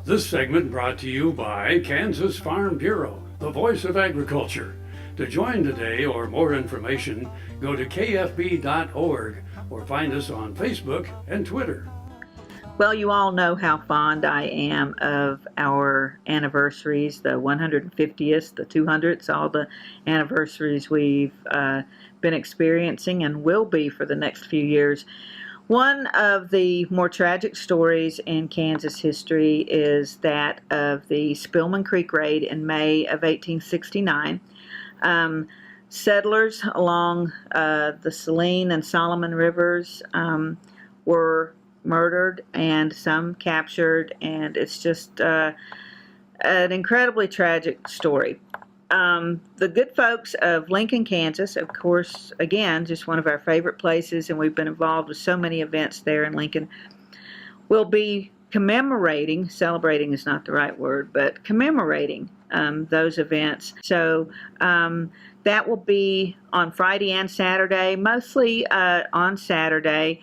This segment brought to you by Kansas Farm Bureau, the voice of agriculture. To join today or more information, go to kfb.org or find us on Facebook and Twitter. Well, you all know how fond I am of our anniversaries, the 150th, the 200th, all the anniversaries we've been experiencing and will be for the next few years. One of the more tragic stories in Kansas history is that of the Spillman Creek Raid in May of 1869. Settlers along the Saline and Solomon rivers were murdered and some captured, and it's just an incredibly tragic story. The good folks of Lincoln, Kansas, of course, again, just one of our favorite places, and we've been involved with so many events there in Lincoln, will be commemorating, celebrating is not the right word, but commemorating those events. So that will be on Friday and Saturday, mostly on Saturday.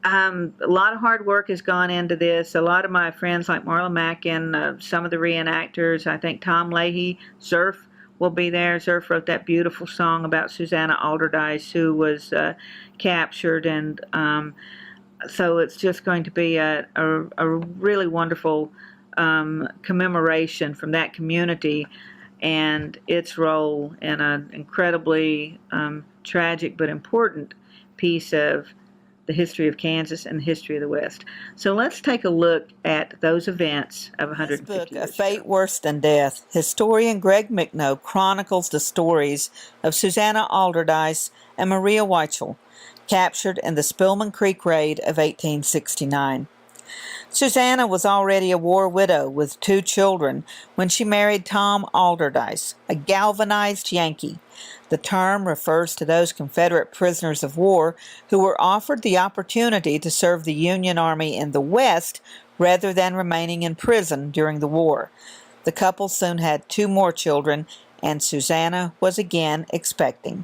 A lot of hard work has gone into this. A lot of my friends like Marla Mackin, some of the reenactors, I think Tom Leahy, Zerf will be there. Zerf wrote that beautiful song about Susanna Alderdice, who was captured, and so it's just going to be a really wonderful commemoration from that community and its role in an incredibly tragic but important piece of the history of Kansas and the history of the West. So let's take a look at those events of 150 years. Book, A Fate Worse Than Death, historian Greg McNoe chronicles the stories of Susanna Alderdice and Maria Weichel, captured in the Spillman Creek Raid of 1869. Susanna was already a war widow with 2 children when she married Tom Alderdice, a galvanized Yankee. The term refers to those Confederate prisoners of war who were offered the opportunity to serve the Union Army in the West rather than remaining in prison during the war. The couple soon had 2 more children, and Susanna was again expecting.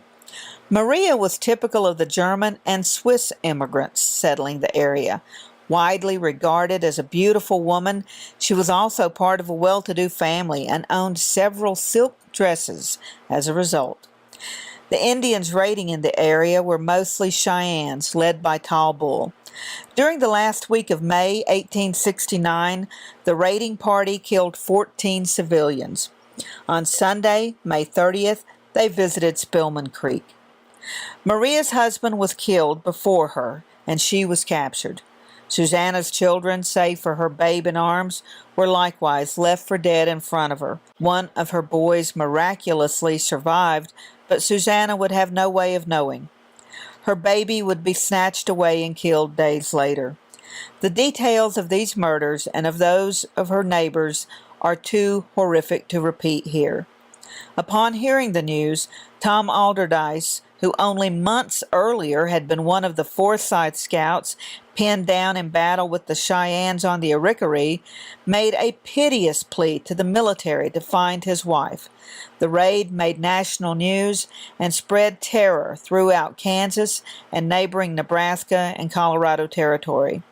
Maria was typical of the German and Swiss immigrants settling the area. Widely regarded as a beautiful woman, she was also part of a well-to-do family and owned several silk dresses as a result. The Indians raiding in the area were mostly Cheyennes, led by Tall Bull. During the last week of May 1869, the raiding party killed 14 civilians. On Sunday, May 30th, they visited Spillman Creek. Maria's husband was killed before her, and she was captured. Susanna's children, save for her babe in arms, were likewise left for dead in front of her. One of her boys miraculously survived, but Susanna would have no way of knowing. Her baby would be snatched away and killed days later. The details of these murders and of those of her neighbors are too horrific to repeat here. Upon hearing the news, Tom Alderdice, who only months earlier had been one of the Forsyth Scouts pinned down in battle with the Cheyennes on the Arickaree, made a piteous plea to the military to find his wife. The raid made national news and spread terror throughout Kansas and neighboring Nebraska and Colorado territory.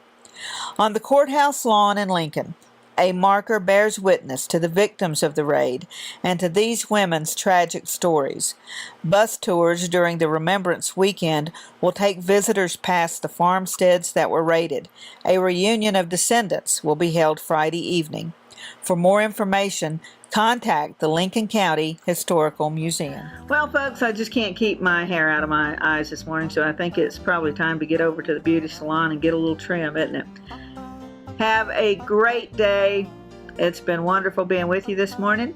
On the courthouse lawn in Lincoln, a marker bears witness to the victims of the raid and to these women's tragic stories. Bus tours during the Remembrance Weekend will take visitors past the farmsteads that were raided. A reunion of descendants will be held Friday evening. For more information, contact the Lincoln County Historical Museum. Well, folks, I just can't keep my hair out of my eyes this morning, so I think it's probably time to get over to the beauty salon and get a little trim, isn't it? Have a great day. It's been wonderful being with you this morning.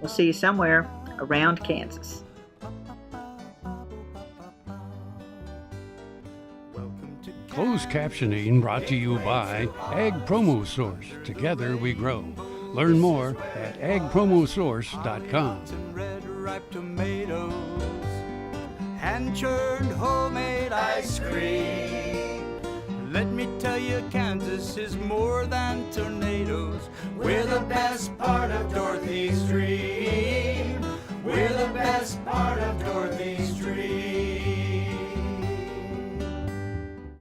We'll see you somewhere around Kansas. Closed captioning brought to you by Ag Promo Source. Together we grow. Learn more at agpromosource.com. Red ripe tomatoes, hand churned homemade ice cream. Let me tell you, Kansas is more than tornadoes. We're the best part of Dorothy Stream. We're the best part of Dorothy Stream.